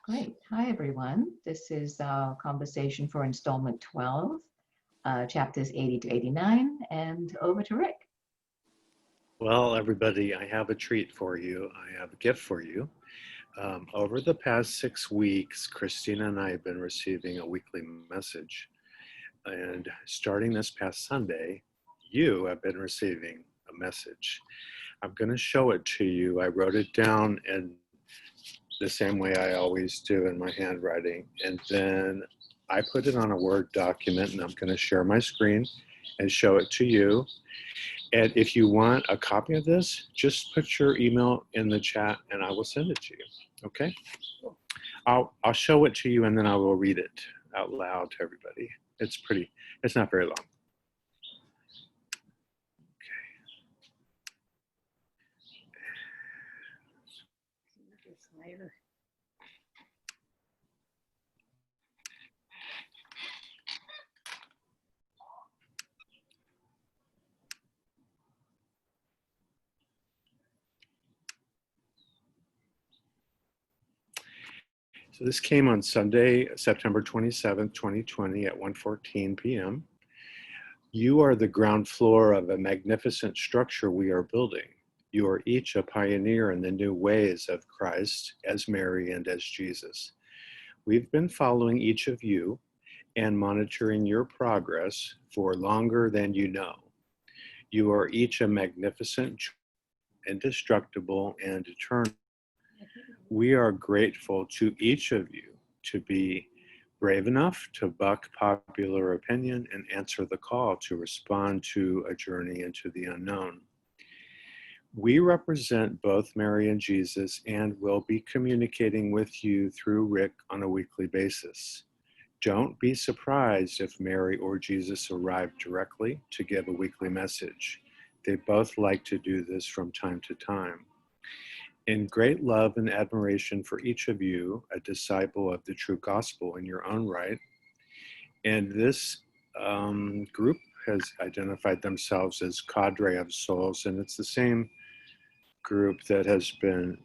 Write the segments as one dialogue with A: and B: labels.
A: Great. Hi, everyone. This is Conversation for Installment 12, chapters 80 to 89, and over to Rick.
B: Well, everybody, I have a treat for you. I have a gift for you. Over the past 6 weeks, Christina and I have been receiving a weekly message. And starting this past Sunday, you have been receiving a message. I'm going to show it to you. I wrote it down in the same way I always do in my handwriting. And then I put it on a Word document, and I'm going to share my screen and show it to you. And if you want a copy of this, just put your email in the chat and I will send it to you. Okay? I'll show it to you and then I will read it out loud to everybody. It's not very long. So this came on Sunday, September 27th, 2020 at 1:14 p.m. You are the ground floor of a magnificent structure we are building. You are each a pioneer in the new ways of Christ, as Mary and as Jesus. We've been following each of you and monitoring your progress for longer than you know. You are each a magnificent, indestructible, and eternal. We are grateful to each of you to be brave enough to buck popular opinion and answer the call to respond to a journey into the unknown. We represent both Mary and Jesus and will be communicating with you through Rick on a weekly basis. Don't be surprised if Mary or Jesus arrive directly to give a weekly message. They both like to do this from time to time. In great love and admiration for each of you, a disciple of the true gospel in your own right, and this group has identified themselves as Cadre of Souls, and it's the same group that has been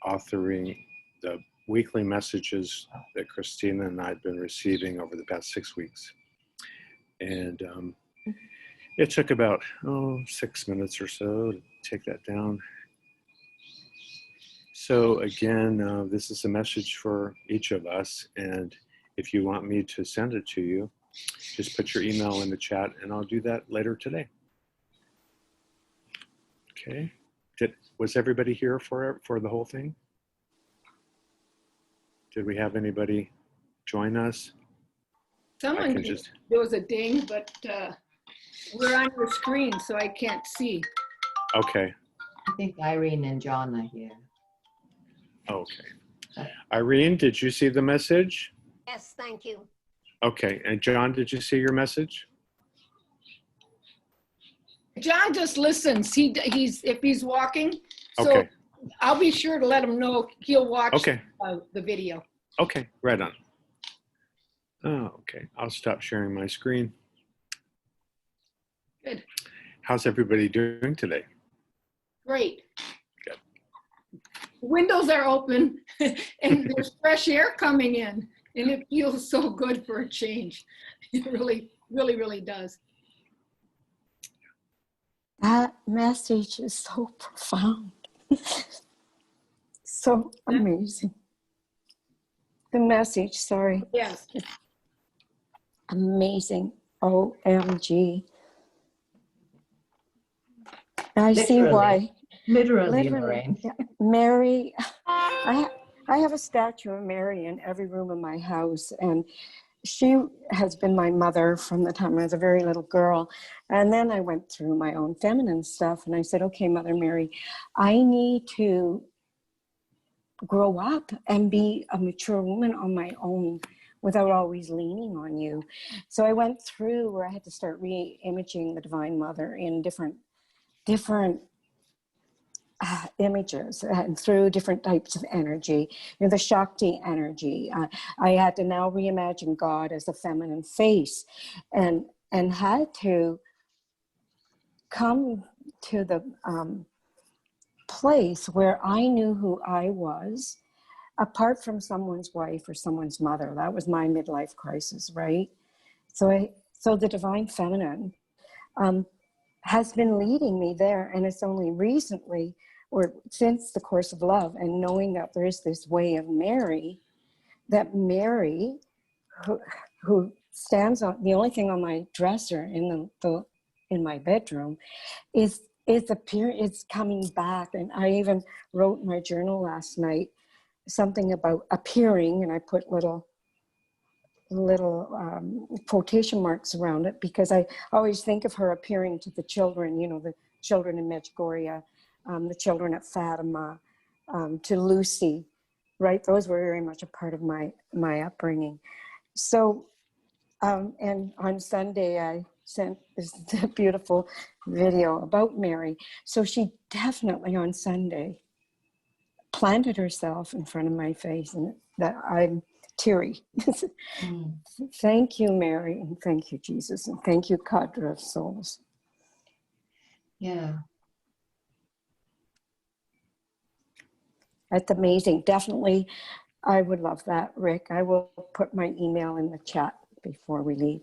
B: authoring the weekly messages that Christina and I have been receiving over the past 6 weeks. And it took about 6 minutes or so to take that down. So again, this is a message for each of us, and if you want me to send it to you, just put your email in the chat and I'll do that later today. Okay. Was everybody here for the whole thing? Did we have anybody join us?
C: Someone did. There was a ding, but we're on your screen, so I can't see.
B: Okay.
A: I think Irene and John are here.
B: Okay. Irene, did you see the message?
D: Yes, thank you.
B: Okay. And John, did you see your message?
C: John just listens. He's if he's walking. So
B: okay.
C: I'll be sure to let him know he'll watch
B: okay.
C: The video.
B: Okay, right on. Oh, okay. I'll stop sharing my screen.
C: Good.
B: How's everybody doing today?
C: Great. Good. Windows are open and there's fresh air coming in, and it feels so good for a change. It really, really, really does.
E: That message is so profound. So amazing. The message, sorry.
C: Yes.
E: Amazing. OMG. I
A: Literally.
E: see why.
A: Literally, Lorraine.
E: Yeah. Mary, I have a statue of Mary in every room in my house, and she has been my mother from the time I was a very little girl. And then I went through my own feminine stuff, and I said, okay, Mother Mary, I need to grow up and be a mature woman on my own without always leaning on you. So I went through where I had to start re-imaging the Divine Mother in different images and through different types of energy, the Shakti energy. I had to now reimagine God as a feminine face, and had to come to the place where I knew who I was. apart from someone's wife or someone's mother. That was my midlife crisis, right? So the divine feminine has been leading me there, and it's only recently, or since the Course of Love, and knowing that there is this way of Mary, that Mary, who stands on the only thing on my dresser in my bedroom, it's coming back. And I even wrote in my journal last night something about appearing, and I put little quotation marks around it, because I always think of her appearing to the children, the children in Medjugorje, the children at Fatima, to Lucy, right? Those were very much a part of my upbringing. So, and on Sunday, I sent this beautiful video about Mary. So she definitely on Sunday planted herself in front of my face, and that I'm teary. Thank you, Mary, and thank you, Jesus, and thank you, Cadre of Souls.
A: Yeah.
E: That's amazing. Definitely, I would love that, Rick. I will put my email in the chat before we leave.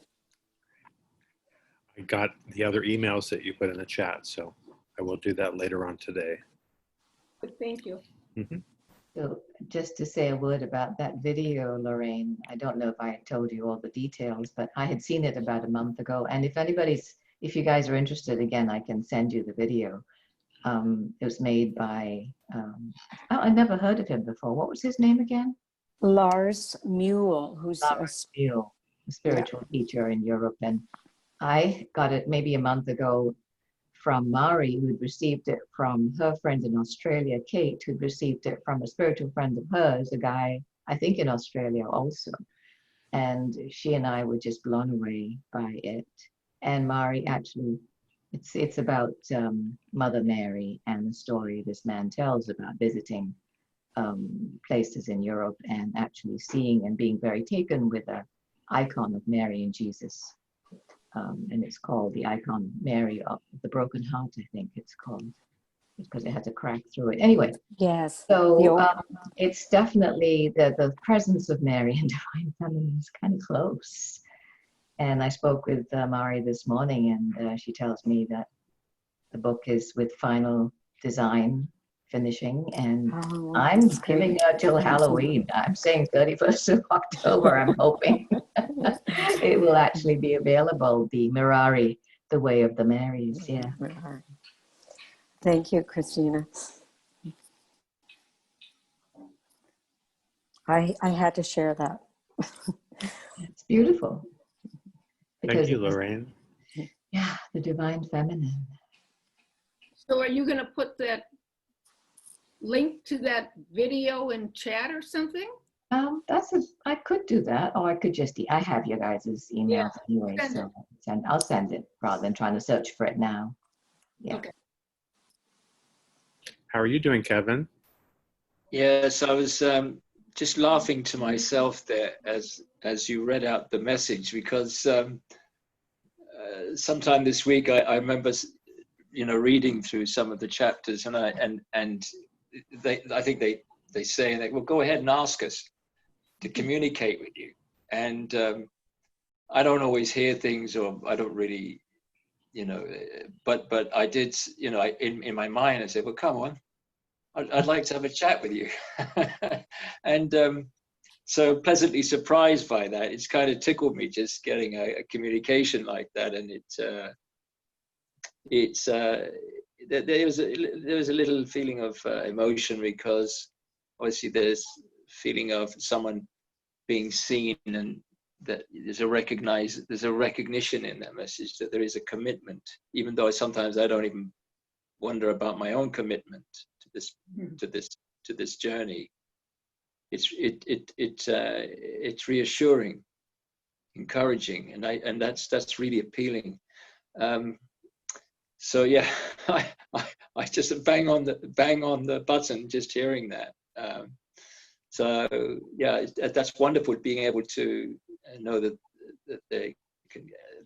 B: I got the other emails that you put in the chat, so I will do that later on today.
C: But thank you.
B: Mm-hmm.
A: So just to say a word about that video, Lorraine, I don't know if I told you all the details, but I had seen it about a month ago. And if you guys are interested, again, I can send you the video. It was made by, I never heard of him before. What was his name again?
E: Lars Mule, who's
A: Lars Mule, a spiritual teacher in Europe. And I got it maybe a month ago from Mari, who'd received it from her friend in Australia, Kate, who'd received it from a spiritual friend of hers, a guy, I think in Australia also. And she and I were just blown away by it. And Mari actually, it's about Mother Mary and the story this man tells about visiting places in Europe and actually seeing and being very taken with the icon of Mary and Jesus. And it's called the icon Mary of the Broken Heart, I think it's called, because it has a crack through it. Anyway,
E: yes.
A: So it's definitely the presence of Mary and Divine Feminine is kind of close. And I spoke with Mari this morning, and she tells me that the book is with final design finishing, and I'm giving her till Halloween. I'm saying 31st of October, I'm hoping. It will actually be available, the Mirari, the Way of the Marys, yeah.
E: Thank you, Christina. I had to share that.
A: It's beautiful.
B: Thank you, Lorraine.
A: Yeah, the Divine Feminine.
C: So are you going to put that link to that video in chat or something?
A: I could do that, or I could just, I have your guys' emails anyway, so I'll send it rather than trying to search for it now. Yeah.
C: Okay.
B: How are you doing, Kevin?
D: Yes, I was just laughing to myself there as you read out the message, because sometime this week I remember, reading through some of the chapters, and I think they say, well, go ahead and ask us to communicate with you. And I don't always hear things, or I don't really, but I did, in my mind, I said, well, come on, I'd like to have a chat with you. And so pleasantly surprised by that. It's kind of tickled me just getting a communication like that. And there was a little feeling of emotion, because obviously there's feeling of someone being seen, and that there's a recognition in that message that there is a commitment, even though sometimes I don't even wonder about my own commitment to this journey. It's reassuring, encouraging, and that's really appealing. So yeah, I just bang on the button just hearing that. So yeah, that's wonderful, being able to know that there's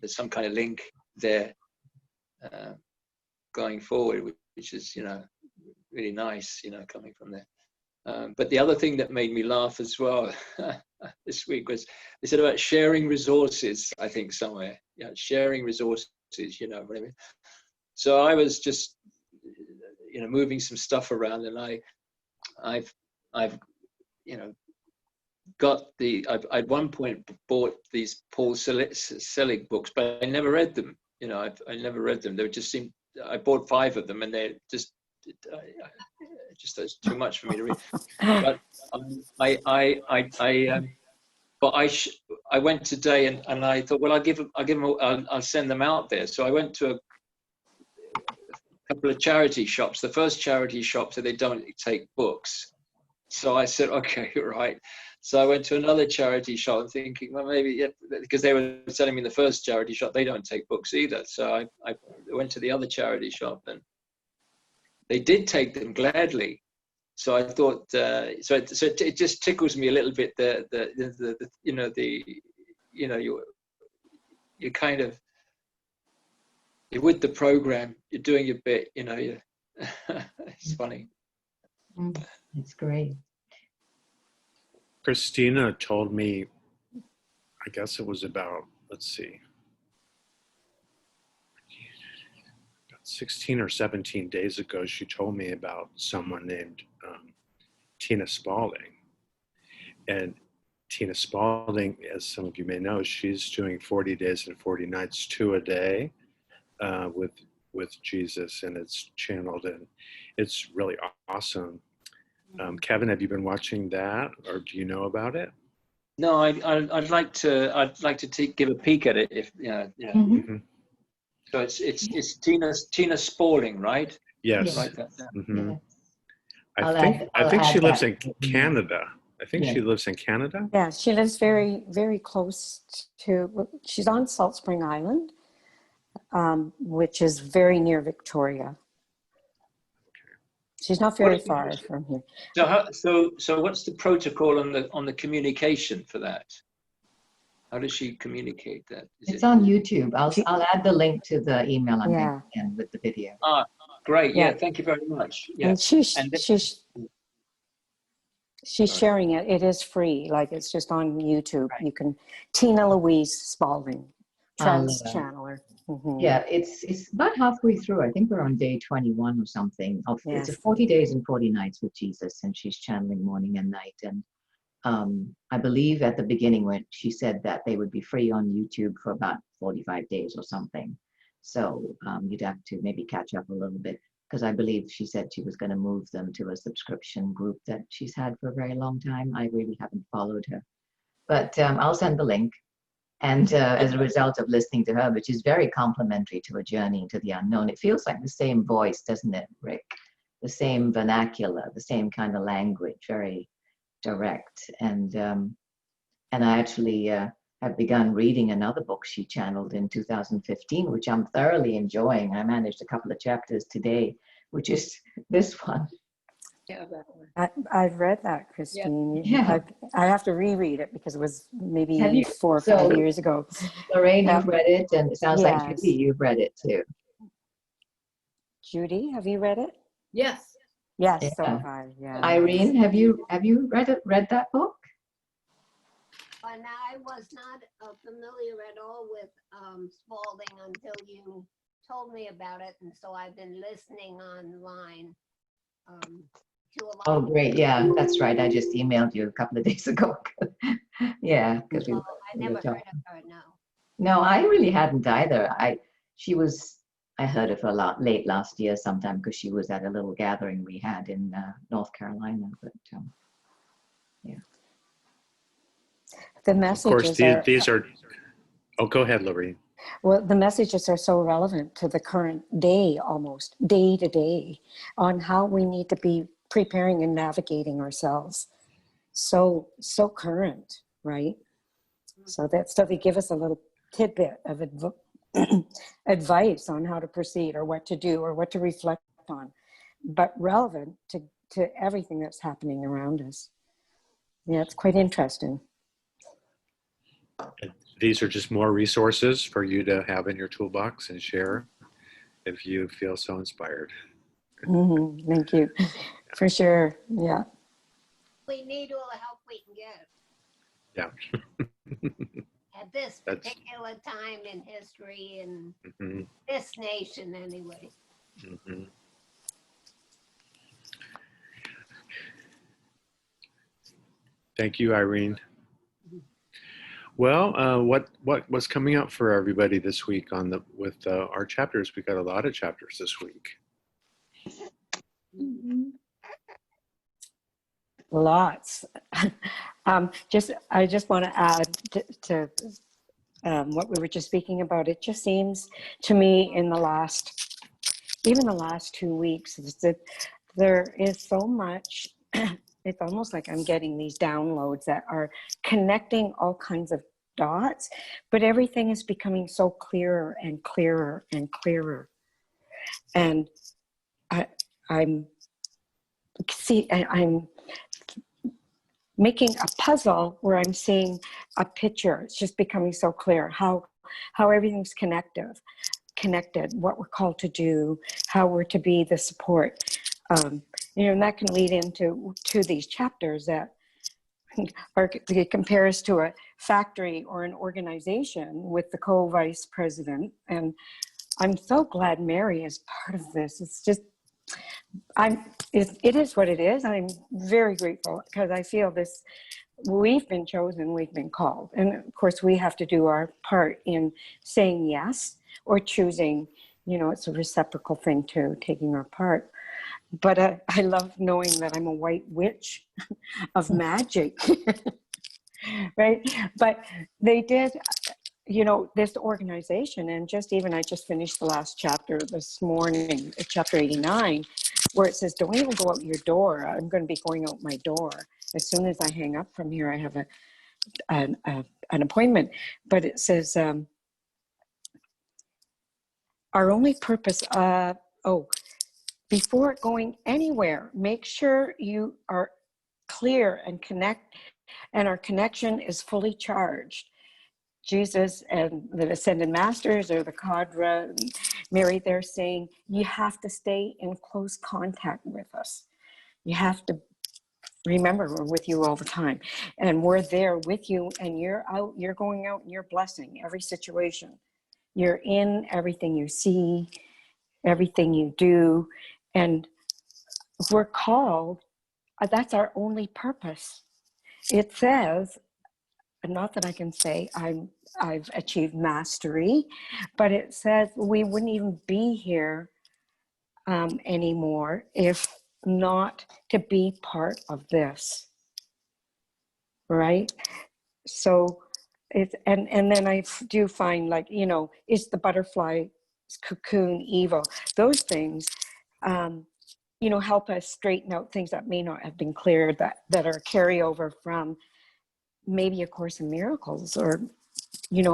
D: some kind of link there going forward, which is really nice, coming from there. But the other thing that made me laugh as well this week was they said about sharing resources, I think somewhere, sharing resources, what I mean? So I was just, moving some stuff around, and I've got I've at one point bought these Paul Selig books, but I never read them. I never read them. They just seemed, I bought 5 of them, and they just, that's too much for me to read. But I went today, and I thought, well, I'll send them out there. So I went to a couple of charity shops. The first charity shop said they don't take books. So I said, okay, right. So I went to another charity shop thinking, well, maybe, because they were telling me in the first charity shop, they don't take books either. So I went to the other charity shop, and they did take them gladly. So I thought, so it just tickles me a little bit, you're kind of, you're with the program, you're doing your bit, it's funny.
A: It's great.
B: Christina told me, I guess it was about, let's see, about 16 or 17 days ago, she told me about someone named Tina Spalding. And Tina Spalding, as some of you may know, she's doing 40 days and 40 nights, 2 a day with Jesus, and it's channeled, and it's really awesome. Kevin, have you been watching that, or do you know about it?
D: No, I'd like to give a peek at it, if
B: Mm-hmm.
D: So it's Tina Spalding, right?
B: Yes.
D: Write that down.
B: Mm-hmm.
A: Yeah.
B: I think she lives in
A: that.
B: Canada. I think she lives in Canada.
E: Yeah, she lives very, very close to, she's on Salt Spring Island, which is very near Victoria. She's not very far from here.
D: So what's the protocol on the communication for that? How does she communicate that?
A: It's on YouTube. I'll add the link to the email I'm going to send with the video.
D: Ah, great. Yeah, thank you very much. Yeah.
E: And she's sharing it. It is free. Like, it's just on YouTube. Right. You can, Tina Louise Spalding, trans channeler. Mm-hmm.
A: Yeah, it's about halfway through. I think we're on day 21 or something. It's a 40 days and 40 nights with Jesus, and she's channeling morning and night. And I believe at the beginning when she said that they would be free on YouTube for about 45 days or something. So you'd have to maybe catch up a little bit, because I believe she said she was going to move them to a subscription group that she's had for a very long time. I really haven't followed her, but I'll send the link. And as a result of listening to her, which is very complimentary to A Journey into the Unknown, it feels like the same voice, doesn't it, Rick? The same vernacular, the same kind of language, very direct. And I actually have begun reading another book she channeled in 2015, which I'm thoroughly enjoying. I managed a couple of chapters today, which is this one.
C: Yeah, that one.
E: I've read that, Christine.
A: Yeah.
E: I have to reread it because it was maybe 4 or 5 years ago.
A: Lorraine, you've read it, and it sounds like Judy, you've read it too.
E: Judy, have you read it?
C: Yes.
E: Yes.
A: Yeah.
E: So have I. Yeah.
A: Irene, have you read that book?
F: And I was not familiar at all with Spalding until you told me about it, and so I've been listening online to a lot.
A: Oh, great! Yeah, that's right. I just emailed you a couple of days ago. Yeah, because
F: I never heard of her.
A: No, I really hadn't either. I heard of her late last year sometime, because she was at a little gathering we had in North Carolina. But yeah.
E: The messages.
B: Of course, these are. Oh, go ahead, Lorraine.
E: Well, the messages are so relevant to the current day, almost day to day, on how we need to be preparing and navigating ourselves. So current, right? So they give us a little tidbit of advice on how to proceed, or what to do, or what to reflect on, but relevant to everything that's happening around us. Yeah, it's quite interesting.
B: These are just more resources for you to have in your toolbox and share if you feel so inspired.
E: Mm-hmm. Thank you. For sure. Yeah.
F: we need all the help we can get
B: Yeah.
F: at this
B: That's-
F: particular time in history and
B: Mhm,
F: this nation anyway.
B: mhm. Thank you, Irene. Well, what's coming up for everybody this week on the with our chapters? We got a lot of chapters this week.
E: Lots. I just want to add to what we were just speaking about. It just seems to me in even the last 2 weeks, is that there is so much. It's almost like I'm getting these downloads that are connecting all kinds of dots, but everything is becoming so clearer and clearer and clearer. And I'm making a puzzle where I'm seeing a picture. It's just becoming so clear how everything's connected, what we're called to do, how we're to be the support. And that can lead into these chapters that it compares to a factory or an organization with the co-vice president. And I'm so glad Mary is part of this. It's just, it is what it is. I'm very grateful because I feel we've been chosen, we've been called. And of course we have to do our part in saying yes or choosing, it's a reciprocal thing too, taking our part. But I love knowing that I'm a white witch of magic, right? But they did, this organization, and I just finished the last chapter this morning, chapter 89, where it says, don't even go out your door. I'm going to be going out my door. As soon as I hang up from here, I have an appointment. But it says, our only purpose, before going anywhere, make sure you are clear and our connection is fully charged. Jesus and the Ascended Masters or the Cadre, Mary, they're saying, you have to stay in close contact with us. You have to remember we're with you all the time. And we're there with you, and you're going out and you're blessing every situation. You're in everything you see, everything you do. And we're called, that's our only purpose. It says, not that I can say I've achieved mastery, but it says we wouldn't even be here anymore if not to be part of this, right? So it's, and then I do find, is the butterfly cocoon evil? Those things, help us straighten out things that may not have been clear, that are carryover from maybe A Course in Miracles, or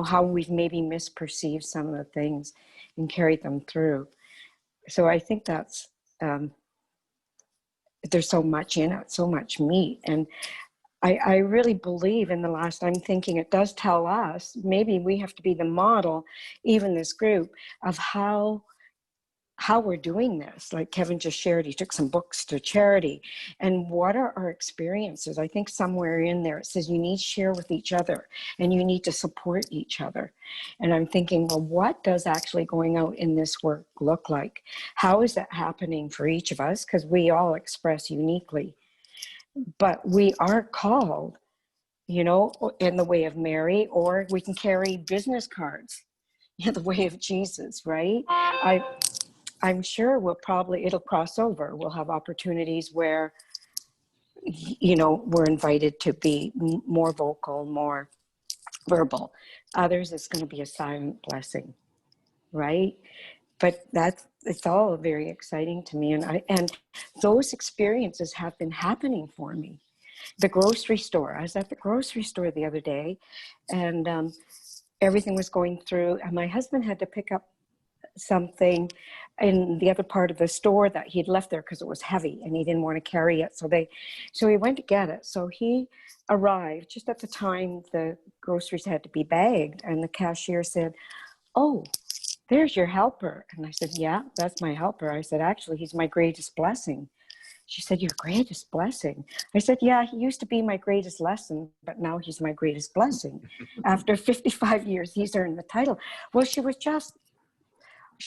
E: how we've maybe misperceived some of the things and carried them through. So I think that's there's so much in it, so much meat. And I really believe in the last, I'm thinking it does tell us, maybe we have to be the model, even this group, of how we're doing this. Like Kevin just shared, he took some books to charity. And what are our experiences? I think somewhere in there it says you need to share with each other and you need to support each other. And I'm thinking, well, what does actually going out in this work look like? How is that happening for each of us? Because we all express uniquely. But we are called, in the way of Mary, or we can carry business cards in the way of Jesus, right? I'm sure it'll cross over. We'll have opportunities where, we're invited to be more vocal, more verbal. Others, it's going to be a silent blessing, right? But it's all very exciting to me. And those experiences have been happening for me. The grocery store, I was at the grocery store the other day, and everything was going through, and my husband had to pick up something in the other part of the store that he'd left there because it was heavy and he didn't want to carry it. So he went to get it. So he arrived just at the time the groceries had to be bagged, and the cashier said, "Oh, there's your helper." And I said, "Yeah, that's my helper." I said, "Actually, he's my greatest blessing." She said, your greatest blessing. I said, yeah, he used to be my greatest lesson, but now he's my greatest blessing. After 55 years, he's earned the title. Well, she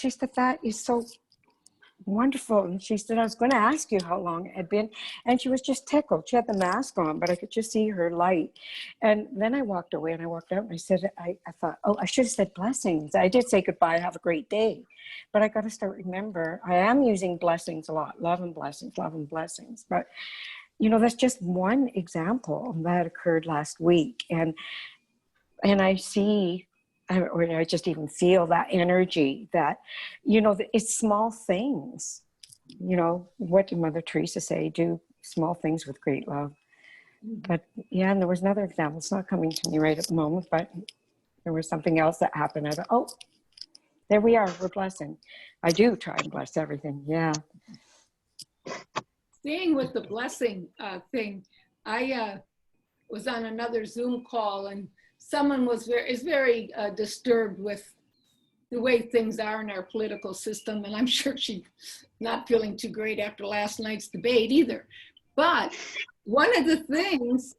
E: said, that is so wonderful. And she said, I was going to ask you how long it had been. And she was just tickled. She had the mask on, but I could just see her light. And then I walked away and I walked out and I said, I thought, oh, I should have said blessings. I did say goodbye, have a great day. But I got to start remember, I am using blessings a lot, love and blessings, love and blessings. But, you know, that's just one example that occurred last week. And I see, or I just even feel that energy that, you know, it's small things. You know, what did Mother Teresa say? Do small things with great love. But yeah, and there was another example. It's not coming to me right at the moment, but there was something else that happened. I thought, oh, there we are. We're blessing. I do try and bless everything. Yeah.
C: Staying with the blessing thing, I was on another Zoom call and someone is very disturbed with the way things are in our political system. And I'm sure she's not feeling too great after last night's debate either. But one of the things,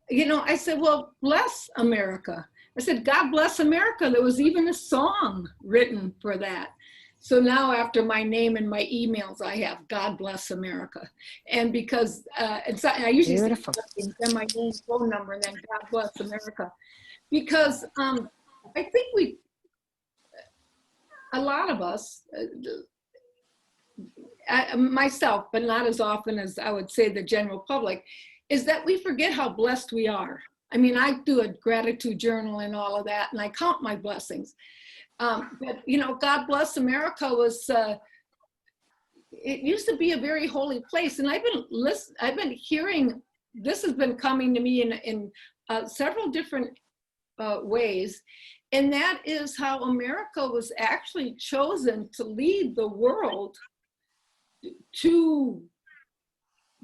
C: you know, I said, well, bless America. I said, God bless America. There was even a song written for that. So now after my name and my emails, I have God bless America. And because, and so I usually say then my name, phone number, and then God bless America. Because I think a lot of us, myself, but not as often as I would say the general public, is that we forget how blessed we are. I mean, I do a gratitude journal and all of that, and I count my blessings. But, you know, God bless America was, it used to be a very holy place. And I've been hearing, this has been coming to me in several different ways. And that is how America was actually chosen to lead the world to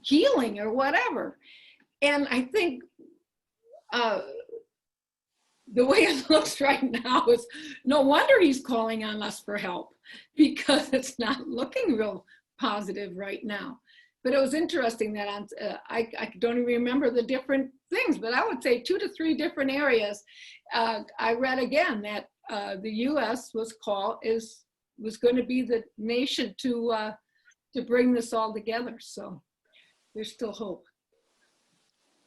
C: healing or whatever. And I think the way it looks right now is no wonder he's calling on us for help, because it's not looking real positive right now. But it was interesting that I don't even remember the different things, but I would say 2 to 3 different areas. I read again that the U.S. was going to be the nation to bring this all together. So there's still hope.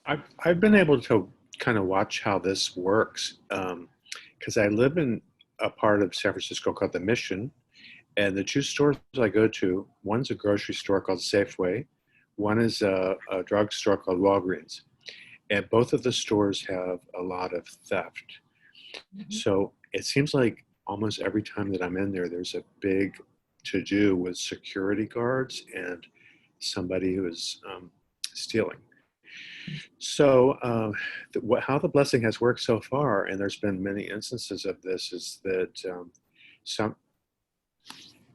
B: I've been able to kind of watch how this works because I live in a part of San Francisco called the Mission, and the 2 stores I go to, one's a grocery store called Safeway, one is a drugstore called Walgreens, and both of the stores have a lot of theft. Mm-hmm. So it seems like almost every time that I'm in there, there's a big to-do with security guards and somebody who is stealing. So how the blessing has worked so far, and there's been many instances of this, is that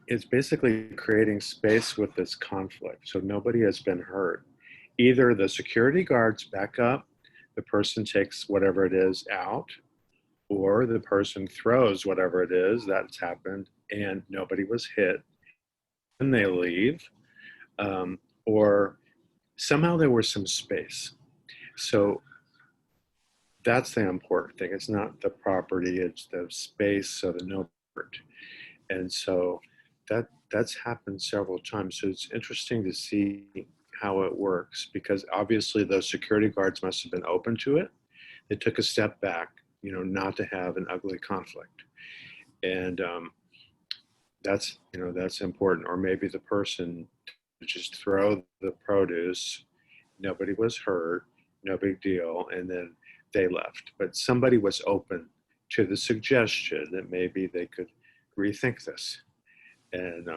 B: it's basically creating space with this conflict. So nobody has been hurt. Either the security guards back up, the person takes whatever it is out, or the person throws whatever it is that's happened and nobody was hit, and they leave, or somehow there was some space. So that's the important thing. It's not the property, it's the space, so the no hurt. And so that's happened several times. So it's interesting to see how it works, because obviously those security guards must have been open to it. They took a step back, you know, not to have an ugly conflict. And that's important. Or maybe the person just throw the produce, nobody was hurt, no big deal, and then they left. But somebody was open to the suggestion that maybe they could rethink this. And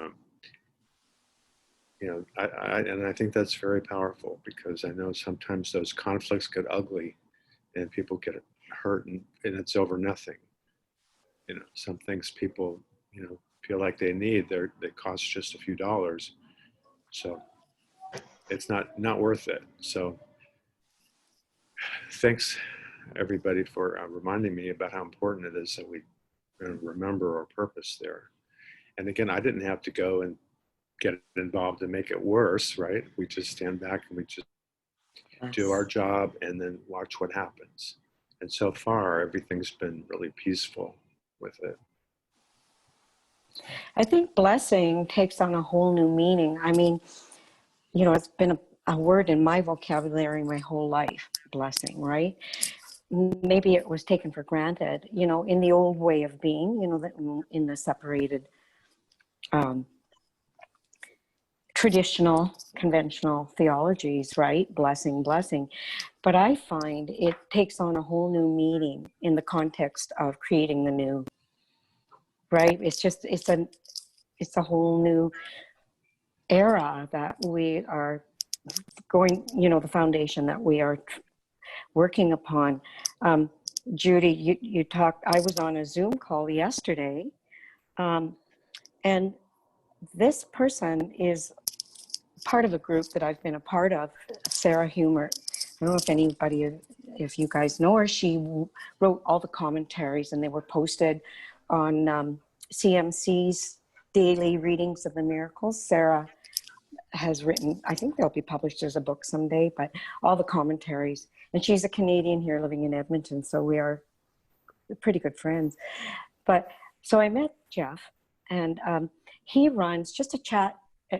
B: I think that's very powerful, because I know sometimes those conflicts get ugly and people get hurt and it's over nothing. You know, some things people, you know, feel like they need, they cost just a few dollars. So it's not worth it. So thanks everybody for reminding me about how important it is that we remember our purpose there. And again, I didn't have to go and get involved and make it worse, right? We just stand back and we just do our job and then watch what happens. And so far, everything's been really peaceful with it.
E: I think blessing takes on a whole new meaning. I mean, you know, it's been a word in my vocabulary my whole life, blessing, right? Maybe it was taken for granted, you know, in the old way of being, you know, that in the separated, traditional, conventional theologies, right? Blessing, blessing. But I find it takes on a whole new meaning in the context of creating the new, right? It's a whole new era that we are going, you know, the foundation that we are working upon. Judy, you talked, I was on a Zoom call yesterday, and this person is part of a group that I've been a part of, Sarah Humer. I don't know if anybody, if you guys know her, she wrote all the commentaries and they were posted on CMC's daily readings of the miracles. Sarah has written, I think they'll be published as a book someday, but all the commentaries. And she's a Canadian here living in Edmonton, so we are pretty good friends. But so I met Jeff, and he runs just a chat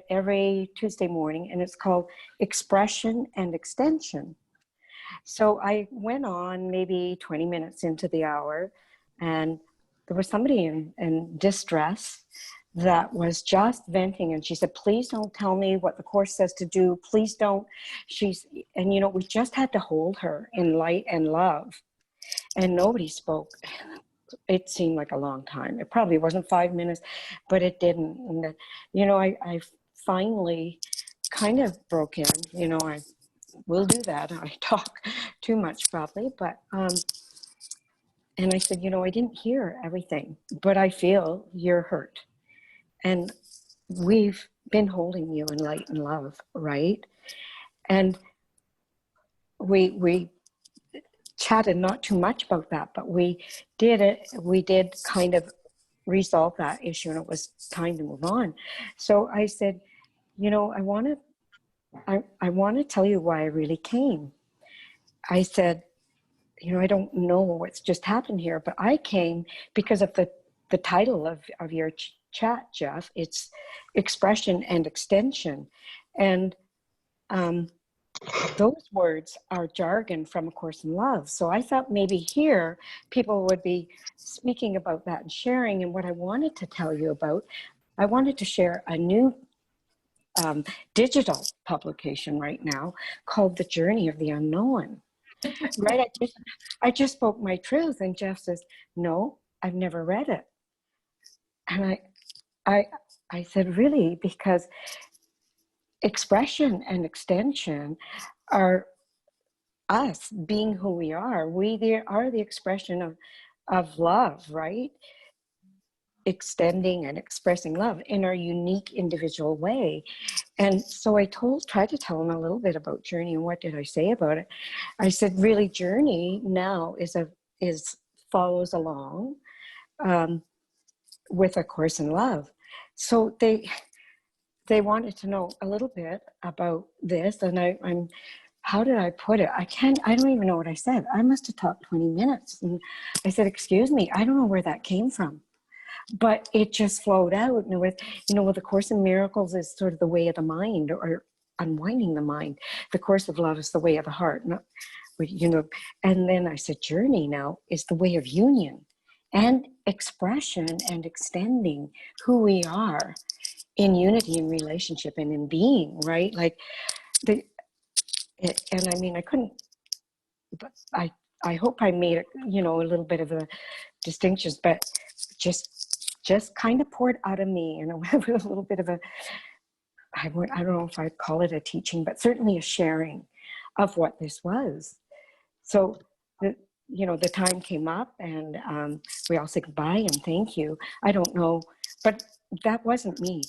E: every Tuesday morning, and it's called Expression and Extension. So I went on maybe 20 minutes into the hour, and there was somebody in distress that was just venting, and she said, please don't tell me what the Course says to do. Please don't. And you know, we just had to hold her in light and love, and nobody spoke. It seemed like a long time. It probably wasn't 5 minutes, but it didn't. And, you know, I finally kind of broke in. You know, I will do that. I talk too much probably, but, and I said, you know, I didn't hear everything, but I feel you're hurt. And we've been holding you in light and love, right? And we chatted not too much about that, but we did kind of resolve that issue, and it was time to move on. So I said, you know, I want to tell you why I really came. I said, you know, I don't know what's just happened here, but I came because of the title of your chat, Jeff. It's Expression and Extension. And those words are jargon from A Course in Love. So I thought maybe here people would be speaking about that and sharing. And what I wanted to tell you about, I wanted to share a new digital publication right now called The Journey of the Unknown. Right? I just spoke my truth, and Jeff says, no, I've never read it. And I said, really? Because expression and extension are us being who we are. We are the expression of love, right? Extending and expressing love in our unique individual way. And so I tried to tell him a little bit about Journey. And what did I say about it? I said, really, Journey now follows along with A Course in Love. So they wanted to know a little bit about this, and I'm how did I put it? I don't even know what I said. I must have talked 20 minutes. And I said, excuse me, I don't know where that came from. But it just flowed out. And with, you know, with the Course in Miracles is sort of the way of the mind, or unwinding the mind. The Course of Love is the way of the heart. You know, and then I said, Journey now is the way of union and expression and extending who we are in unity, in relationship, and in being, right? Like and I mean, I couldn't, but I hope I made it, you know, a little bit of a distinctions, but just kind of poured out of me, and with a little bit of I don't know if I'd call it a teaching, but certainly a sharing of what this was. So, you know, the time came up, and we all said goodbye and thank you. I don't know, but that wasn't me.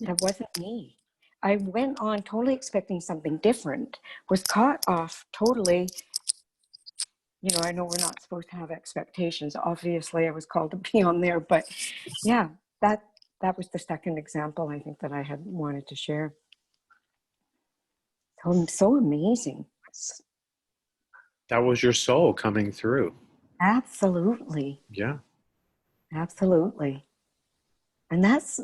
E: That wasn't me. I went on totally expecting something different, was caught off totally. You know, I know we're not supposed to have expectations. Obviously, I was called to be on there, but yeah, that was the second example I think that I had wanted to share. So amazing.
B: That was your soul coming through.
E: Absolutely.
B: Yeah.
E: Absolutely. And that's,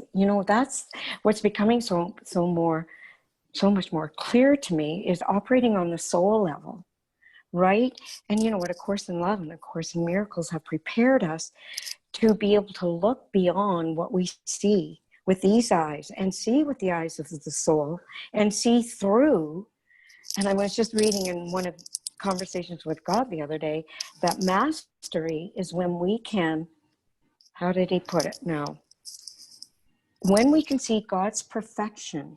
E: that's what's becoming so much more clear to me, is operating on the soul level, right? And what A Course in Love and A Course in Miracles have prepared us to be able to look beyond what we see with these eyes, and see with the eyes of the soul, and see through. And I was just reading in one of Conversations with God the other day that mastery is when we can, how did he put it now? When we can see God's perfection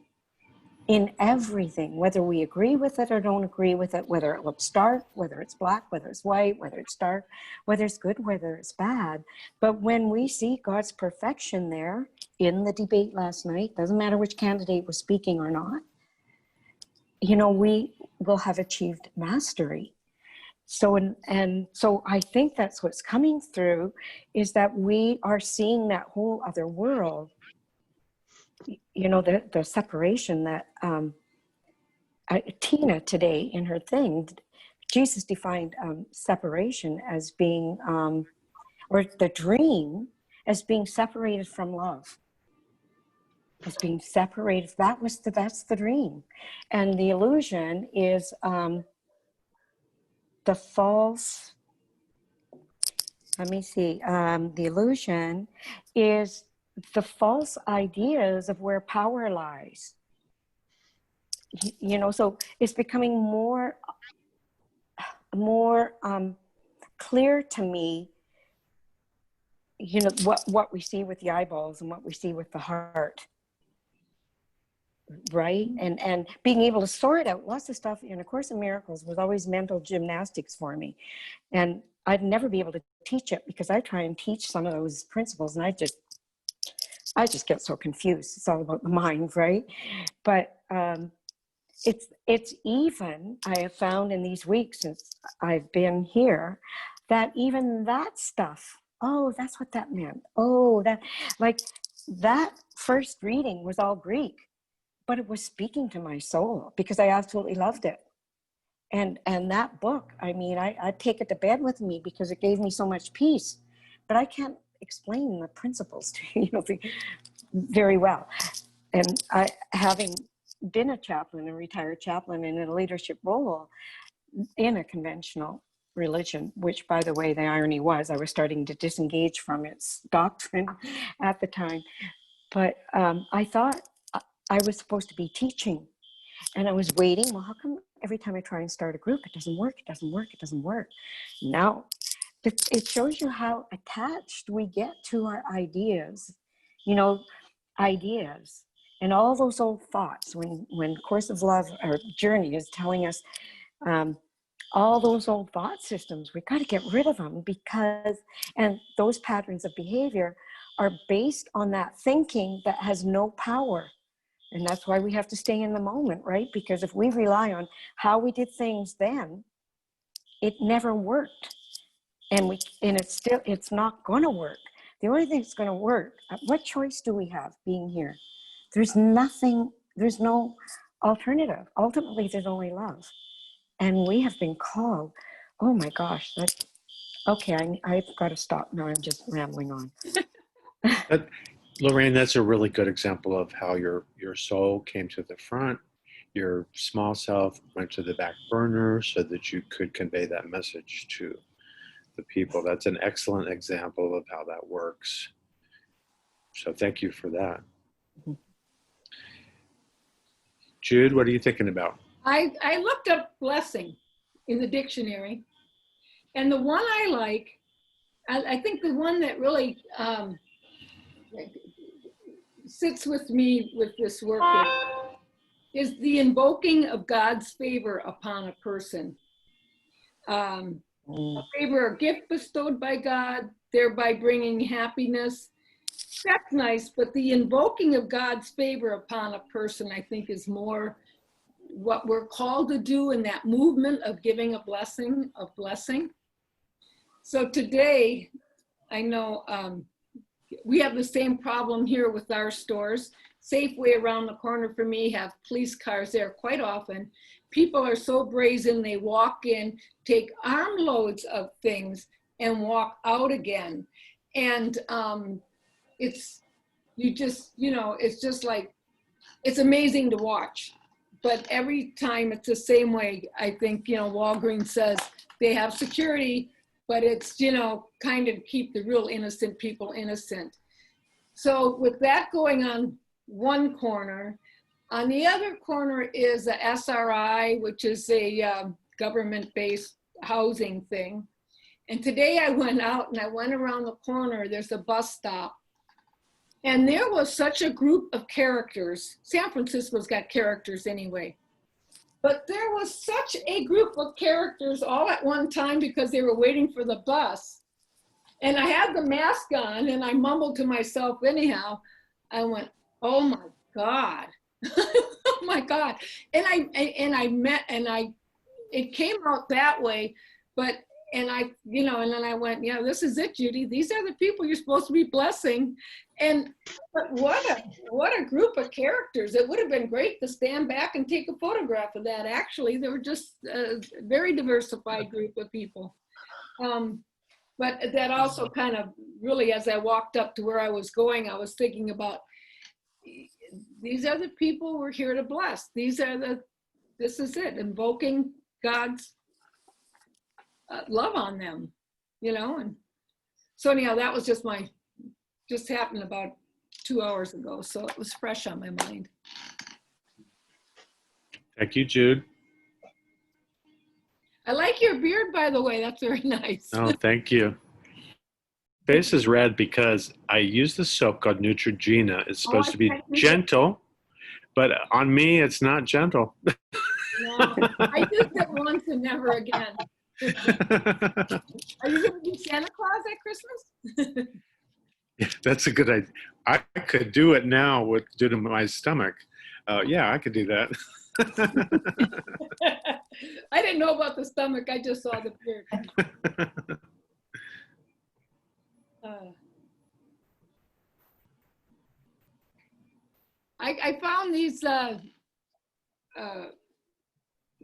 E: in everything, whether we agree with it or don't agree with it, whether it looks dark, whether it's black, whether it's white, whether it's dark, whether it's good, whether it's bad. But when we see God's perfection there in the debate last night, doesn't matter which candidate was speaking or not, we will have achieved mastery. So, so I think that's what's coming through, is that we are seeing that whole other world, the separation that Tina today in her thing, Jesus defined separation as being, or the dream as being separated from love. As being separated, that's the dream. And the illusion is the false, the illusion is the false ideas of where power lies. So it's becoming more clear to me, what we see with the eyeballs and what we see with the heart. Right? And being able to sort out lots of stuff in A Course in Miracles was always mental gymnastics for me. And I'd never be able to teach it, because I try and teach some of those principles and I just get so confused. It's all about the mind, right? But it's even, I have found in these weeks since I've been here, that even that stuff, oh, that's what that meant. Oh, that first reading was all Greek, but it was speaking to my soul because I absolutely loved it. And that book, I take it to bed with me because it gave me so much peace, but I can't explain the principles to you very well. And having been a chaplain, a retired chaplain, in a leadership role in a conventional religion, which, by the way, the irony was I was starting to disengage from its doctrine at the time. But I thought I was supposed to be teaching, and I was waiting. Well, how come every time I try and start a group, it doesn't work, it doesn't work, it doesn't work? Now, it shows you how attached we get to our ideas, ideas. And all those old thoughts, when Course of Love or Journey is telling us all those old thought systems, we got to get rid of them, and those patterns of behavior are based on that thinking that has no power. And that's why we have to stay in the moment, right? Because if we rely on how we did things then, it never worked. And it's not going to work. The only thing that's going to work, what choice do we have being here? There's no alternative. Ultimately, there's only love. And we have been called, oh my gosh, okay, I've got to stop now. I'm just rambling on.
B: Lorraine, that's a really good example of how your soul came to the front, your small self went to the back burner so that you could convey that message to the people. That's an excellent example of how that works. So thank you for that. Jude, what are you thinking about?
C: I looked up blessing in the dictionary, and the one I like, I think the one that really sits with me with this work is the invoking of God's favor upon a person. A favor or gift bestowed by God, thereby bringing happiness. That's nice, but the invoking of God's favor upon a person, I think, is more what we're called to do in that movement of giving a blessing. So today, I know we have the same problem here with our stores. Safeway around the corner for me have police cars there quite often. People are so brazen, they walk in, take armloads of things and walk out again. And it's just like, it's amazing to watch. But every time it's the same way. I think, Walgreens says they have security, but it's, kind of keep the real innocent people innocent. So with that going on one corner, on the other corner is a SRI, which is a government-based housing thing. And today I went out and I went around the corner, there's a bus stop. And there was such a group of characters. San Francisco's got characters anyway. But there was such a group of characters all at one time because they were waiting for the bus. And I had the mask on and I mumbled to myself anyhow. I went, oh my God. Oh my God. And it came out that way, and then I went, yeah, this is it, Judy. These are the people you're supposed to be blessing. But what a group of characters. It would have been great to stand back and take a photograph of that. Actually, they were just a very diversified group of people. But that also kind of really, as I walked up to where I was going, I was thinking about, these are the people we're here to bless. This is it, invoking God's love on them, and so anyhow, that was just happened about 2 hours ago, so it was fresh on my mind.
B: Thank you, Jude.
C: I like your beard, by the way. That's very nice.
B: Oh, thank you. Face is red because I use the soap called Neutrogena. It's supposed to be gentle, but on me, it's not gentle.
C: No, I used it once and never again. Are you going to do Santa Claus at Christmas?
B: Yeah, that's a good idea. I could do it now due to my stomach. Yeah, I could do that.
C: I didn't know about the stomach. I just saw the beard. I found these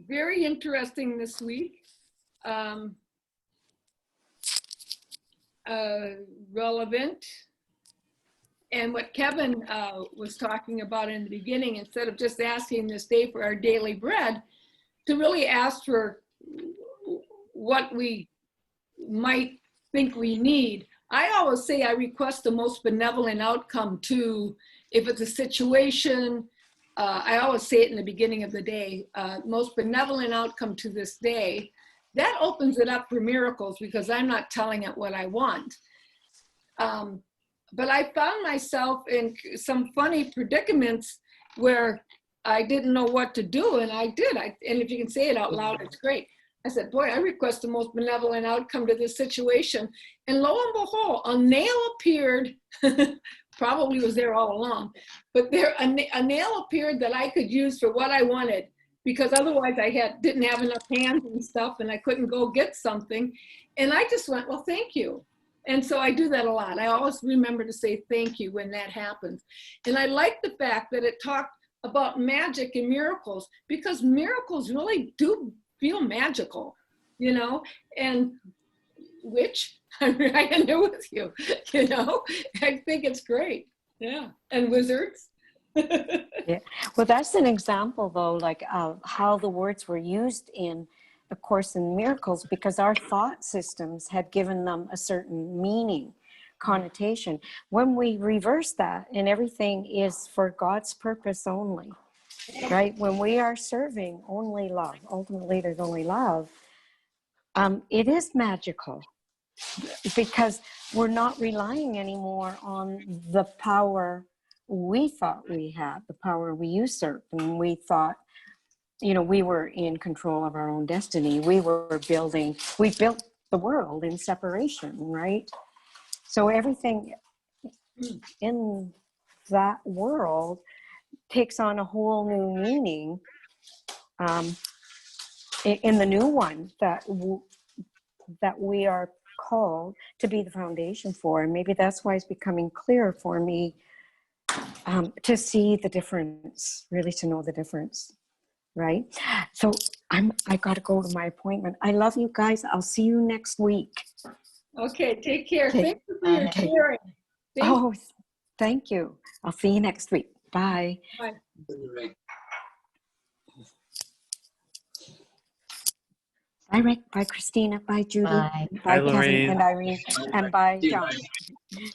C: very interesting this week. Relevant. And what Kevin was talking about in the beginning, instead of just asking this day for our daily bread, to really ask for what we might think we need. I always say I request the most benevolent outcome too. If it's a situation, I always say it in the beginning of the day, most benevolent outcome to this day. That opens it up for miracles because I'm not telling it what I want. But I found myself in some funny predicaments where I didn't know what to do, and I did. And if you can say it out loud, it's great. I said, boy, I request the most benevolent outcome to this situation. And lo and behold, a nail appeared, probably was there all along, but a nail appeared that I could use for what I wanted, because otherwise I didn't have enough hands and stuff and I couldn't go get something. And I just went, well, thank you. And so I do that a lot. I always remember to say thank you when that happens. And I like the fact that it talked about magic and miracles, because miracles really do feel magical, and which I'm right in there with you, I think it's great. Yeah. And wizards.
E: Yeah. Well, that's an example, though, like of how the words were used in A Course in Miracles, because our thought systems had given them a certain meaning, connotation. When we reverse that and everything is for God's purpose only, right? When we are serving only love, ultimately there's only love, it is magical, because we're not relying anymore on the power we thought we had, the power we usurped, and we thought, we were in control of our own destiny. We built the world in separation, right? So everything in that world takes on a whole new meaning in the new one that we are called to be the foundation for. And maybe that's why it's becoming clear for me to see the difference, really to know the difference, right? So I got to go to my appointment. I love you guys. I'll see you next week.
C: Okay, take care.
A: Okay,
C: Thank you for your
A: bye.
C: sharing. Thank
E: Oh, thank you. I'll see you next week. Bye.
C: you. Bye.
E: Bye, Rick. Bye, Christina. Bye, Judy.
A: Bye.
B: Bye,
E: Kevin
B: Lorraine.
E: and Irene. And bye, John.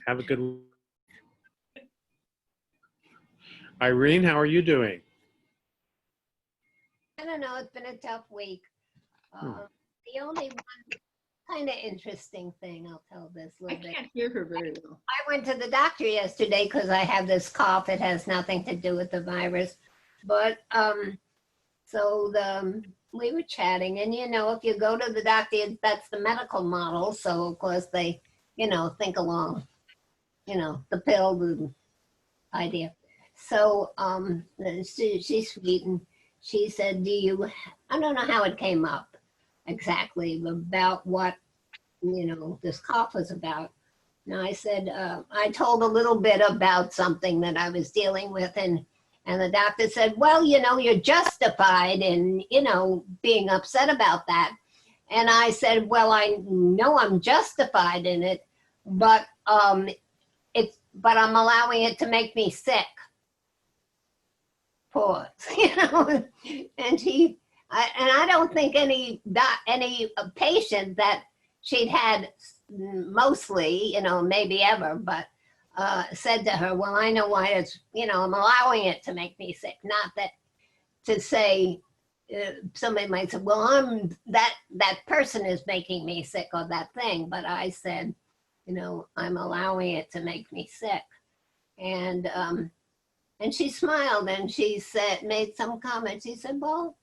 B: Have a good. Irene, how are you doing?
F: I don't know, it's been a tough week.
B: Hmm.
F: The only one kind of interesting thing, I'll tell this
C: I
F: little bit.
C: can't hear her very well.
F: I went to the doctor yesterday because I have this cough. It has nothing to do with the virus. But we were chatting, and if you go to the doctor, that's the medical model. So of course they, think along, the pill, the idea. So she's sweet, and she said, I don't know how it came up exactly about what, this cough was about. And I said, I told a little bit about something that I was dealing with, and the doctor said, well, you're justified in, being upset about that. And I said, well, I know I'm justified in it, but I'm allowing it to make me sick. Pause, and I don't think any patient that she'd had mostly, maybe ever, but said to her, well, I know why it's, I'm allowing it to make me sick. Not that to say, somebody might say, well, that person is making me sick, or that thing. But I said, I'm allowing it to make me sick. And she smiled, and she made some comment. She said, well,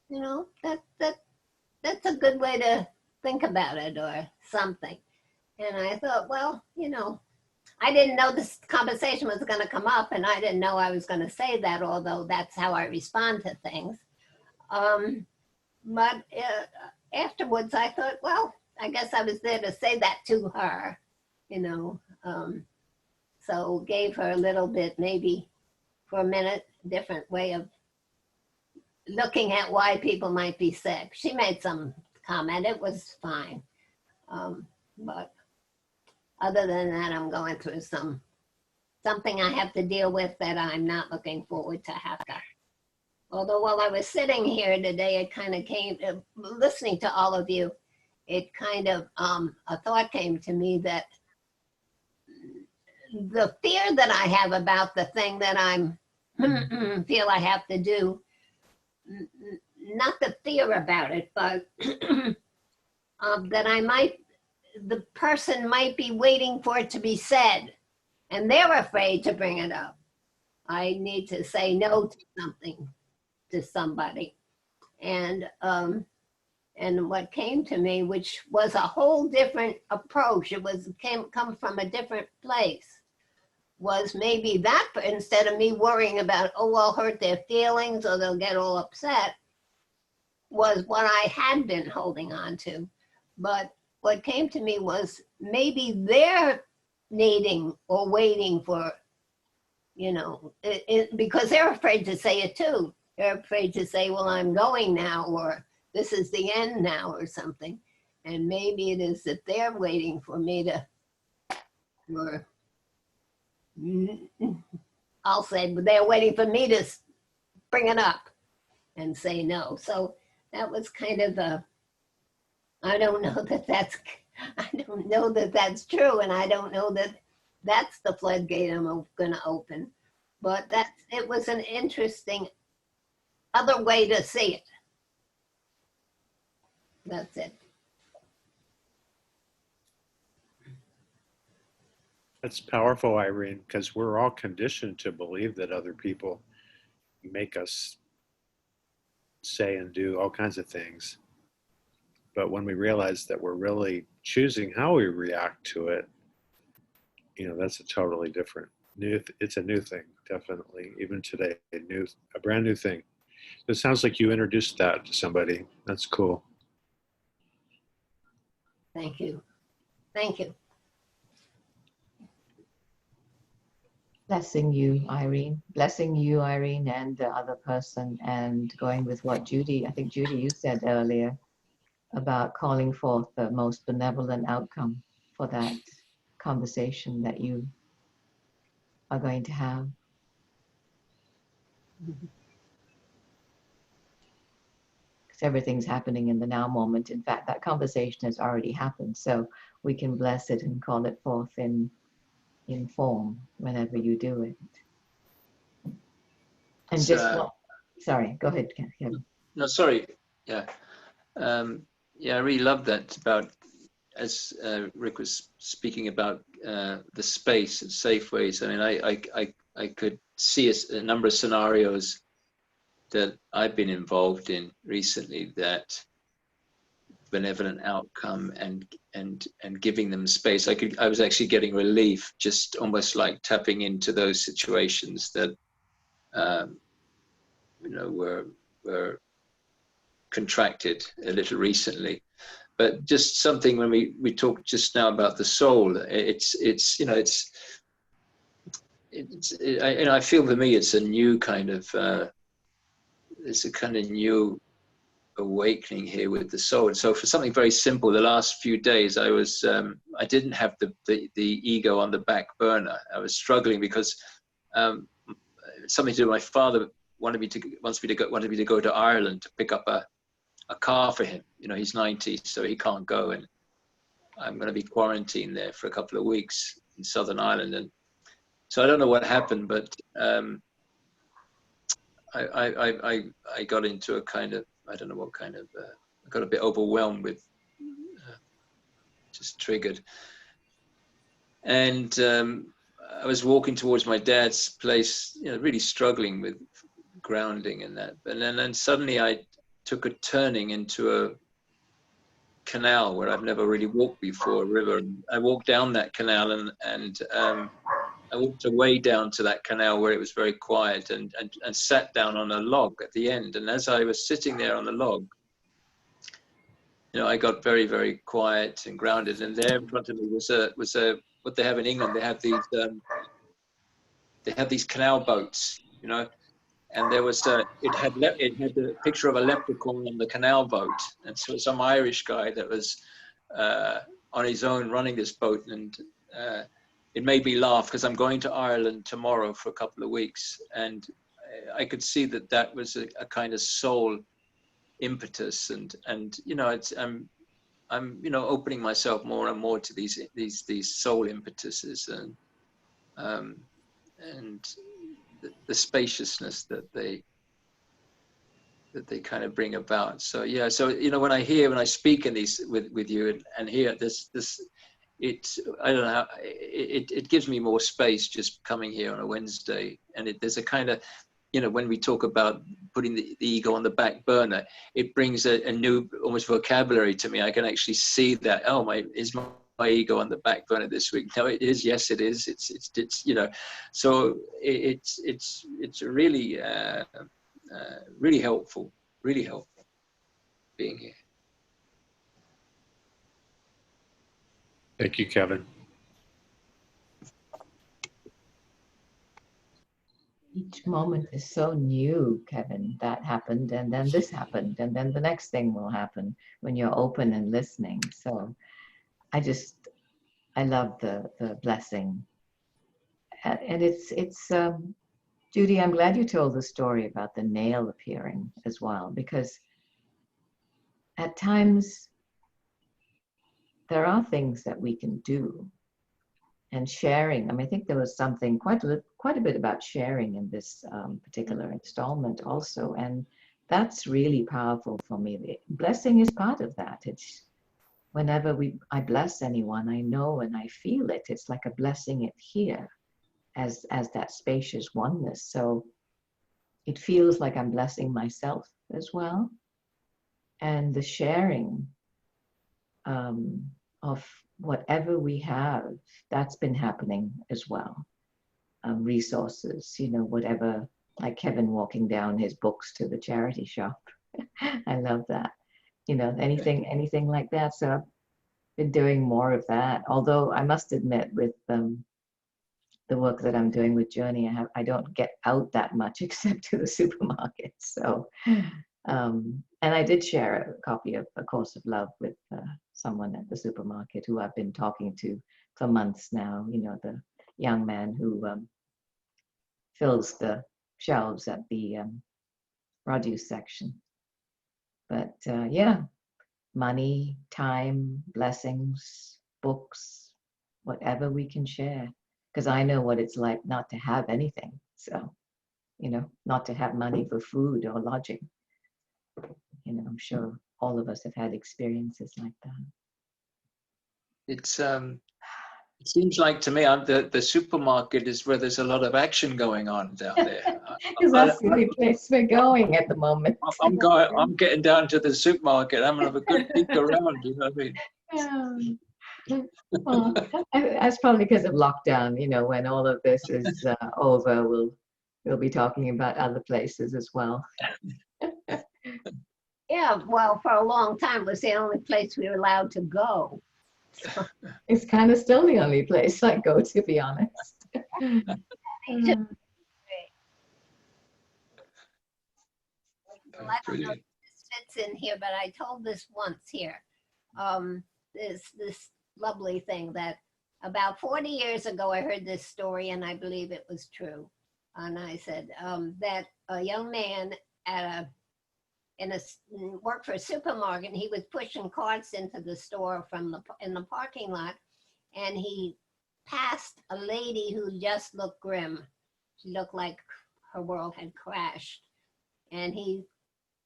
F: that's a good way to think about it, or something. And I thought, well, I didn't know this conversation was going to come up, and I didn't know I was going to say that, although that's how I respond to things. But afterwards, I thought, well, I guess I was there to say that to her, so gave her a little bit, maybe for a minute, different way of looking at why people might be sick. She made some comment. It was fine. But other than that, I'm going through something I have to deal with that I'm not looking forward to have to. Although while I was sitting here today, it kind of came, listening to all of you, it kind of, a thought came to me that the fear that I have about the thing that I'm feel I have to do, not the fear about it, but that the person might be waiting for it to be said, and they're afraid to bring it up. I need to say no to something, to somebody. And what came to me, which was a whole different approach, come from a different place, was maybe that, instead of me worrying about, oh, I'll hurt their feelings or they'll get all upset, was what I had been holding on to. But what came to me was maybe they're needing or waiting for, because they're afraid to say it too. They're afraid to say, well, I'm going now, or this is the end now, or something. And maybe it is that they're waiting for me to, or I'll say, but they're waiting for me to bring it up and say no. So that was kind of I don't know that that's true, and I don't know that that's the floodgate I'm going to open. But it was an interesting other way to see it. That's it.
B: That's powerful, Irene, because we're all conditioned to believe that other people make us say and do all kinds of things. But when we realize that we're really choosing how we react to it, that's a totally different it's a new thing, definitely. Even today, a brand new thing. It sounds like you introduced that to somebody. That's cool.
F: Thank you. Thank you.
A: Blessing you, Irene. Blessing you, Irene, and the other person, and going with what Judy, I think Judy, you said earlier about calling forth the most benevolent outcome for that conversation that you are going to have. Because everything's happening in the now moment. In fact, that conversation has already happened, so we can bless it and call it forth in form whenever you do it. And
D: It's,
A: just what, sorry, go ahead, Kevin.
D: no, sorry. Yeah. Yeah, I really love that about, as Rick was speaking about the space and safe ways. I mean, I could see a number of scenarios that I've been involved in recently, that benevolent outcome and giving them space. I was actually getting relief, just almost like tapping into those situations that you know were contracted a little recently. But just something, when we talked just now about the soul, it's you know I feel for me it's a new kind of it's a kind of new awakening here with the soul. And so for something very simple, the last few days I was I didn't have the ego on the back burner. I was struggling because something to do. My father wanted me to go to Ireland to pick up a car for him. You know, he's 90, so he can't go, and I'm going to be quarantined there for a couple of weeks in Southern Ireland. And so I don't know what happened, but I got into a kind of, I don't know what kind of, I got a bit overwhelmed with, just triggered. And I was walking towards my dad's place, you know, really struggling with grounding and that. And then suddenly I took a turning into a canal where I've never really walked before, a river. And I walked down that canal and I walked away down to that canal where it was very quiet and sat down on a log at the end. And as I was sitting there on the log, you know, I got very, very quiet and grounded. And there in front of me was a what they have in England. They have these canal boats, you know, and there was it had a picture of a leprechaun on the canal boat, and so some Irish guy that was on his own running this boat, and it made me laugh because I'm going to Ireland tomorrow for a couple of weeks, and I could see that was a kind of soul impetus, and you know, I'm you know, opening myself more and more to these soul impetuses, and the spaciousness that they kind of bring about. So yeah, so you know, when I speak in these with you and hear this it's, I don't know how, it gives me more space just coming here on a Wednesday. And there's a kind of, you know, when we talk about putting the ego on the back burner, it brings a new almost vocabulary to me. I can actually see that, oh, is my ego on the back burner this week? No, it is. Yes, it is. It's you know, so it's really, really helpful being here.
B: Thank you, Kevin.
A: Each moment is so new, Kevin. That happened, and then this happened, and then the next thing will happen when you're open and listening. So I love the blessing. And it's Judy, I'm glad you told the story about the nail appearing as well, because at times there are things that we can do, and sharing. I mean, I think there was something quite a bit about sharing in this particular installment also, and that's really powerful for me. The blessing is part of that. It's whenever I bless anyone, I know and I feel it. It's like a blessing it here as that spacious oneness. So it feels like I'm blessing myself as well, and the sharing of whatever we have, that's been happening as well. Resources, you know, whatever, like Kevin walking down his books to the charity shop. I love that. You know, anything like that. So been doing more of that. Although I must admit, with the work that I'm doing with Journey, I don't get out that much except to the supermarket. So, and I did share a copy of A Course of Love with someone at the supermarket who I've been talking to for months now. You know, the young man who fills the shelves at the produce section. But yeah, money, time, blessings, books, whatever we can share. Because I know what it's like not to have anything. So, you know, not to have money for food or lodging. You know, I'm sure all of us have had experiences like that.
D: It's it seems like to me the supermarket is where there's a lot of action going on down there.
A: Because that's the only place we're going at the moment.
D: I'm getting down to the supermarket. I'm gonna have a good peek around. You know what I mean?
A: Well, that's probably because of lockdown. You know, when all of this is over, we'll be talking about other places as well.
F: Yeah, well, for a long time, it was the only place we were allowed to go.
A: It's kind of still the only place I go, to be honest.
F: Well, I don't know if this fits in here, but I told this once here. This lovely thing that about 40 years ago, I heard this story and I believe it was true. And I said that a young man worked for a supermarket, and he was pushing carts into the store in the parking lot, and he passed a lady who just looked grim. She looked like her world had crashed. And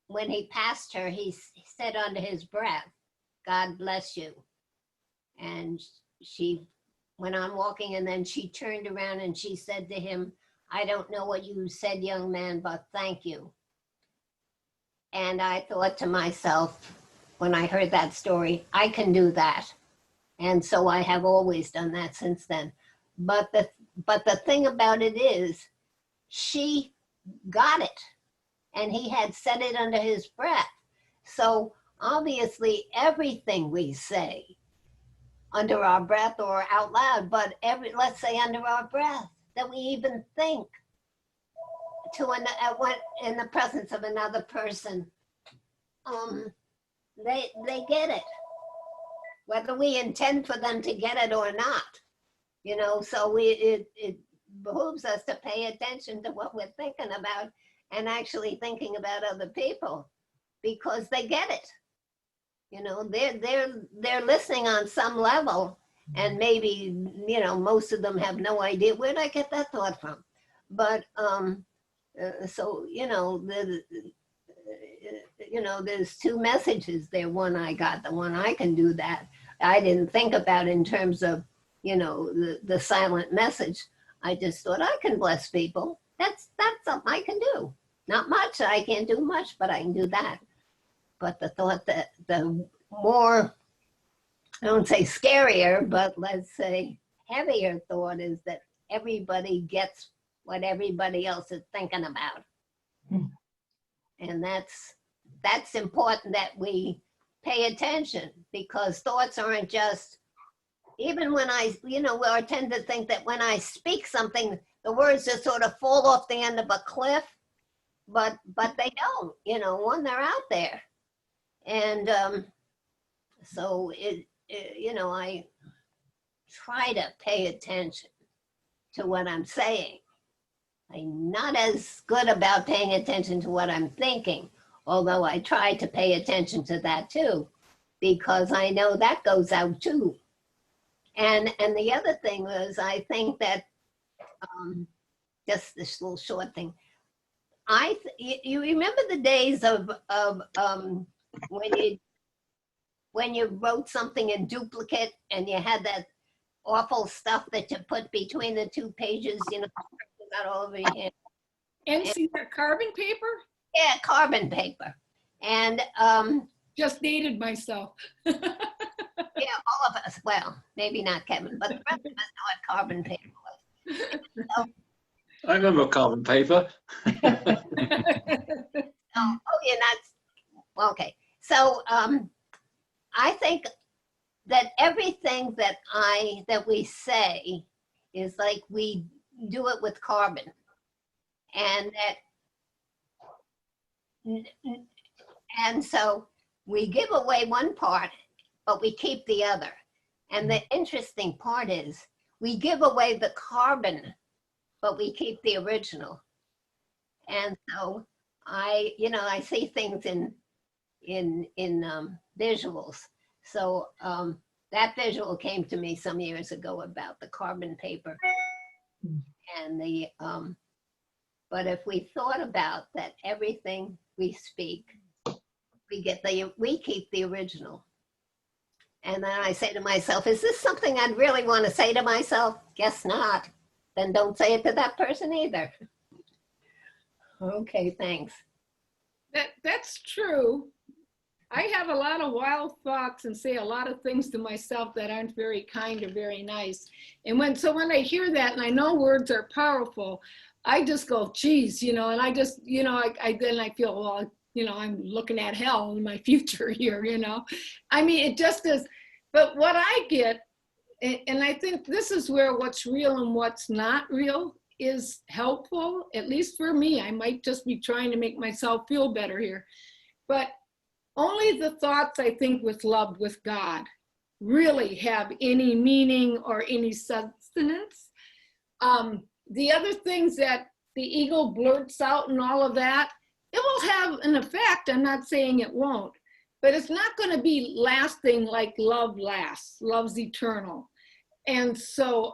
F: when he passed her, he said under his breath, "God bless you." And she went on walking, and then she turned around and she said to him, "I don't know what you said, young man, but thank you." And I thought to myself, when I heard that story, I can do that. And so I have always done that since then. But the thing about it is, she got it. And he had said it under his breath. So obviously everything we say under our breath or out loud, but let's say under our breath, that we even think in the presence of another person, they get it, whether we intend for them to get it or not. You know, so it behooves us to pay attention to what we're thinking about and actually thinking about other people, because they get it. You know, they're listening on some level, and maybe, you know, most of them have no idea, where'd I get that thought from? But so, you know, there's two messages there. One I got, the one I can do that. I didn't think about in terms of, you know, the silent message. I just thought I can bless people. That's something I can do. Not much, I can't do much, but I can do that. But the thought that the more, I don't say scarier, but let's say heavier thought is that everybody gets what everybody else is thinking about. And that's important that we pay attention, because thoughts aren't just, even when I tend to think that when I speak something, the words just sort of fall off the end of a cliff, but they don't, you know, when they're out there. And so you know, I try to pay attention to what I'm saying. I'm not as good about paying attention to what I'm thinking, although I try to pay attention to that too, because I know that goes out too. And the other thing was, I think that just this little short thing. You remember the days of when you wrote something in duplicate and you had that awful stuff that you put between the two pages, you know, got all over your hand.
C: NCR carbon paper?
F: Yeah, carbon paper. And
C: just dated myself.
F: yeah, all of us. Well, maybe not Kevin, but the rest of us know what carbon paper was. So,
D: I remember carbon paper.
F: you're not okay. So I think that everything that we say is like we do it with carbon, and so we give away one part, but we keep the other. And the interesting part is we give away the carbon, but we keep the original. And so I see things in visuals. So that visual came to me some years ago about the carbon paper and the, but if we thought about that, everything we speak, we keep the original. And then I say to myself, is this something I'd really want to say to myself? Guess not. Then don't say it to that person either. Okay, thanks.
C: That's true. I have a lot of wild thoughts and say a lot of things to myself that aren't very kind or very nice. And when I hear that, and I know words are powerful, I just go, geez, and I just, then I feel, well, I'm looking at hell in my future here, I mean, it just is. But what I get, and I think this is where what's real and what's not real is helpful, at least for me. I might just be trying to make myself feel better here. But only the thoughts I think with love with God really have any meaning or any sustenance. The other things that the ego blurts out and all of that, it will have an effect. I'm not saying it won't, but it's not going to be lasting like love lasts. Love's eternal. And so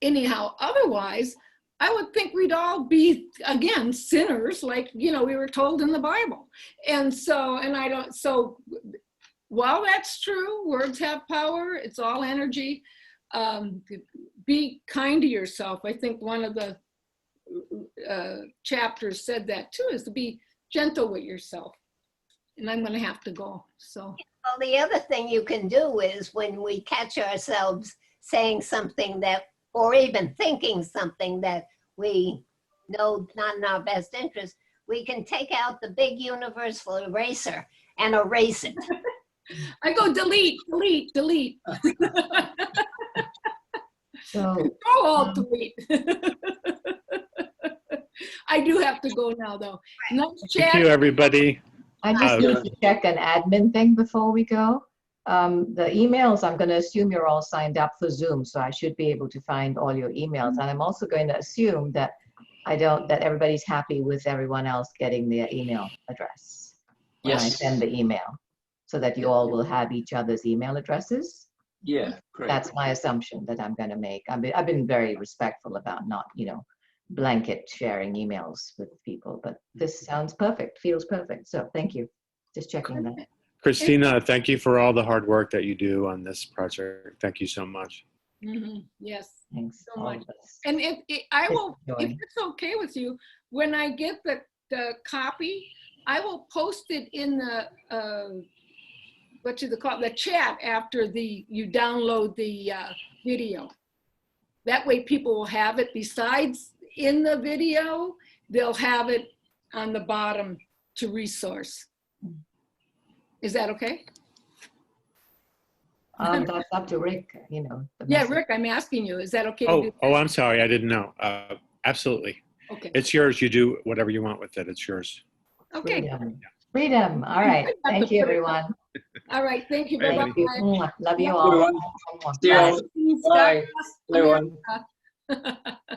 C: anyhow, otherwise, I would think we'd all be, again, sinners, like, we were told in the Bible. And so, so while that's true, words have power, it's all energy. Be kind to yourself. I think one of the chapters said that too, is to be gentle with yourself. And I'm going to have to go. So.
F: Well, the other thing you can do is when we catch ourselves saying something that, or even thinking something that we know not in our best interest, we can take out the big universal eraser and erase it.
C: I go delete, delete, delete.
A: So,
C: All delete. I do have to go now, though. Nice chat.
B: Thank you, everybody.
A: I just need to check an admin thing before we go. The emails, I'm going to assume you're all signed up for Zoom, so I should be able to find all your emails. And I'm also going to assume that that everybody's happy with everyone else getting their email address when I send the email, so that you all will have each other's email addresses.
D: Yeah, great.
A: That's my assumption that I'm going to make. I've been very respectful about not, blanket sharing emails with people, but this sounds perfect, feels perfect. So thank you. Just checking that.
B: Christina, thank you for all the hard work that you do on this project. Thank you so much.
C: Mm-hmm. Yes.
A: Thanks
C: So
A: all
C: much.
A: of us.
C: And if
A: Joy.
C: it's okay with you, when I get the copy, I will post it in the the chat after you download the video. That way people will have it besides in the video, they'll have it on the bottom to resource. Is that okay?
A: That's up to Rick, the
C: Yeah,
A: message.
C: Rick, I'm asking you, is that okay to do that?
B: Oh, I'm sorry. I didn't know. Absolutely.
C: Okay.
B: It's yours. You do whatever you want with it. It's yours.
C: Okay.
A: Freedom. All right. Thank you, everyone.
C: All right. Thank you.
B: Bye,
C: Bye-bye.
A: Mwah. Love you all.
D: Everyone.
A: Bye.
D: Bye. Everyone.
C: Bye.